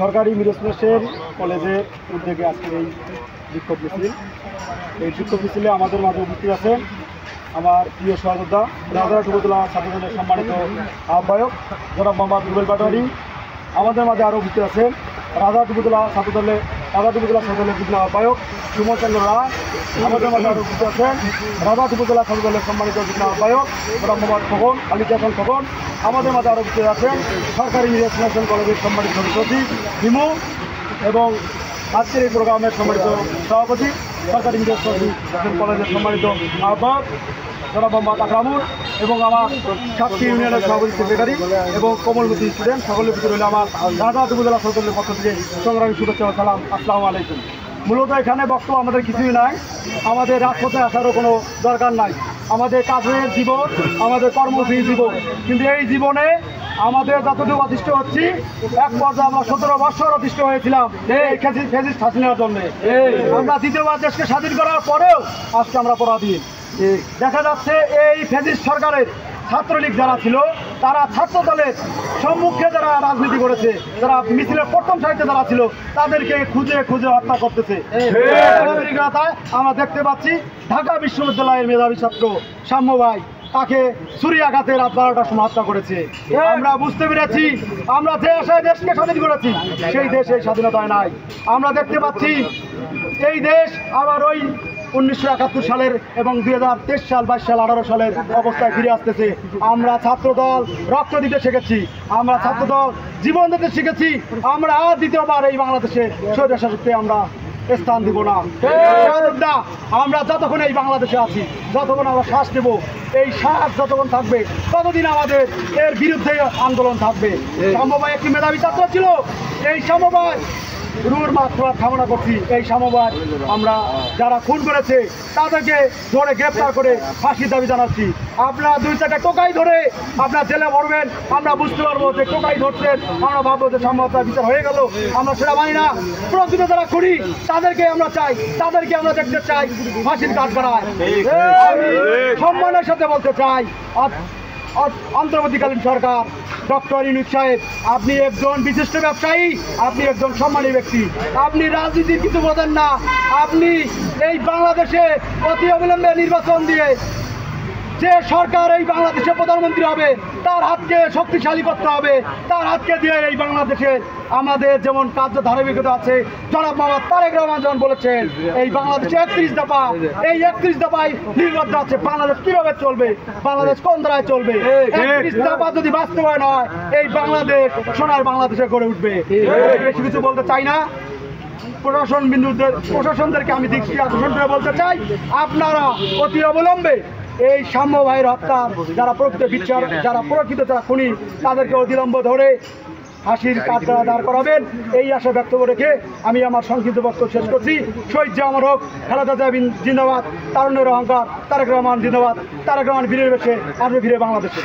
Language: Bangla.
সরকারি মিডল স্কুল কলেজের উদ্যোগে আজকের এই বিক্ষোভ মিছিল। এই বিক্ষোভ মিছিলে আমাদের মাঝে উপস্থিত আছেন আমার প্রিয় সহযোদ্ধা রাজারহাট উপজেলা ছাত্রদলের সম্মানিত আহ্বায়ক জনাব মোহাম্মদ রুবেল পাটোয়ারি। আমাদের মাঝে আরও উপস্থিত আছেন রাজারহাট উপজেলা ছাত্রদলের যুগ্ম আহ্বায়ক সুমন চন্দ্র রায়। আমাদের মাঝে আরও উপস্থিত আছেন রাজারহাট উপজেলা ছাত্রদলের সম্মানিত যুগ্ম আহ্বায়ক জনাব মোহাম্মদ খোকন আলিজাহান খোকন। আমাদের মাঝে আরও উপস্থিত আছেন সরকারি মিডল স্কুল কলেজের সম্মানিত সচিব হিমু এবং আজকের এই প্রোগ্রামের সম্মানিত সভাপতি সরকারি মিডল স্কুল কলেজের সম্মানিত আহ্বায়ক জনাব মোহাম্মদ আকরামুল এবং আমার সাতটি ইউনিয়নের সভাপতি সেক্রেটারি এবং কমলমতি স্টুডেন্ট সকলের ভিতরে হলে আমার রাজারহাট উপজেলা ছাত্রদলের পক্ষ থেকে সংগ্রামী শুভেচ্ছা ও সালাম। আসসালামু আলাইকুম। মূলত এখানে বক্তব্য আমাদের কিছুই নাই, আমাদের রাজপথে আসারও কোনো দরকার নাই। আমাদের কাজের জীবন, আমাদের কর্মজীবী জীবন, কিন্তু এই জীবনে আমাদের যতটুকু অতিষ্ঠ হচ্ছি, এক পর্যায়ে আমরা 17 বছর অতিষ্ঠ হয়েছিলাম এই ফ্যাসিস্ট হাসিনার জন্য। আমরা দ্বিতীয়বার দেশকে স্বাধীন করার পরেও আজকে আমরা পরাধীন। দেখা যাচ্ছে এই ফ্যাসিস্ট সরকারের ছাত্রলীগ যারা ছিল তারা ছাত্র দলের সম্মুখে যারা রাজনীতি করেছে, যারা মিছিলের প্রথম সারিতে যারা ছিল তাদেরকে খুঁজে খুঁজে হত্যা করতেছে। আমরা দেখতে পাচ্ছি ঢাকা বিশ্ববিদ্যালয়ের মেধাবী ছাত্র সাম্য ভাই, তাকে ছুরিয়াঘাতে রাত 12টার সময় হত্যা করেছে। আমরা বুঝতে পেরেছি আমরা যে আশায় দেশকে স্বাধীন করেছি সেই দেশ এই স্বাধীনতায় নাই। আমরা দেখতে পাচ্ছি এই দেশ আবার ওই 1971 সালের এবং 2023 সাল 22 সাল 18 সালের অবস্থায় ফিরে আসতেছে। আমরা ছাত্রদল রক্ত দিতে শিখেছি, আমরা ছাত্রদল জীবন দিতে শিখেছি। আমরা আর দ্বিতীয়বার এই বাংলাদেশে স্বৈরশাসককে আমরা স্থান দিব না। আমরা যতক্ষণ এই বাংলাদেশে আছি, যতক্ষণ আমরা শ্বাস নেব, এই শ্বাস যতক্ষণ থাকবে ততদিন আমাদের এর বিরুদ্ধে আন্দোলন থাকবে। সমবায় একটি মেধাবী ছাত্র ছিল, এই সমবায় রুর মাত্রা কামনা করছি। এই সমবায় আমরা যারা খুন করেছে তাদেরকে ধরে গ্রেপ্তার করে ফাঁসির দাবি জানাচ্ছি। আপনারা 2-4টা টোকাই ধরে আপনার জেলে ভরবেন, আমরা বুঝতে পারবো যে টোকাই ধরছেন, আমরা ভাববো যে সম্ভবতার বিচার হয়ে গেল। আমরা সেটা মানি না। প্রকৃত যারা খুনি তাদেরকে আমরা চাই, তাদেরকে আমরা দেখতে চাই ফাঁসির কাঠগড়ায়। আমি সম্মানের সাথে বলতে চাই, অন্তর্বর্তীকালীন সরকার ডক্টর ইউনূস সাহেব, আপনি একজন বিশিষ্ট ব্যবসায়ী, আপনি একজন সম্মানী ব্যক্তি, আপনি রাজনীতির কিছু বোঝেন না। আপনি এই বাংলাদেশে অতি অবিলম্বে নির্বাচন দিয়ে যে সরকার এই বাংলাদেশে প্রধানমন্ত্রী হবে তার হাতকে শক্তিশালী করতে হবে। তার হাতকে দিয়ে এই বাংলাদেশে আমাদের যেমন কার্য ধারাবাহিকতা আছে, জনাব মোহাম্মদ তারেক রহমান যেমন বলেছেন এই বাংলাদেশে 31 দফা, এই 31 দফায় নির্বাচন আছে। বাংলাদেশ কিভাবে চলবে, বাংলাদেশ কোন ধারায় চলবে? 31 দফা যদি বাস্তবায়ন হয় এই বাংলাদেশ সোনার বাংলাদেশে গড়ে উঠবে। বেশি কিছু বলতে চাই না। প্রশাসনদেরকে আমি দৃষ্টি আকর্ষণ করে বলতে চাই, আপনারা অতি অবলম্বে এই সাম্য ভাইয়ের হত্যার যারা প্রকৃত বিচার, যারা প্রকৃত যারা খুনি তাদেরকে অবিলম্ব ধরে ফাঁসির কাঠগড়ায় দাঁড় করাবেন, এই আশা ব্যক্ত রেখে আমি আমার সংক্ষিপ্ত বক্তব্য শেষ করছি। শহীদ জামান হোক, খালেদা জিয়া জিন্দাবাদ, তারুণ্যের অহংকার, তারেক রহমান জিন্দাবাদ, তারেক রহমান ফিরে এসে আসবে ফিরে বাংলাদেশে।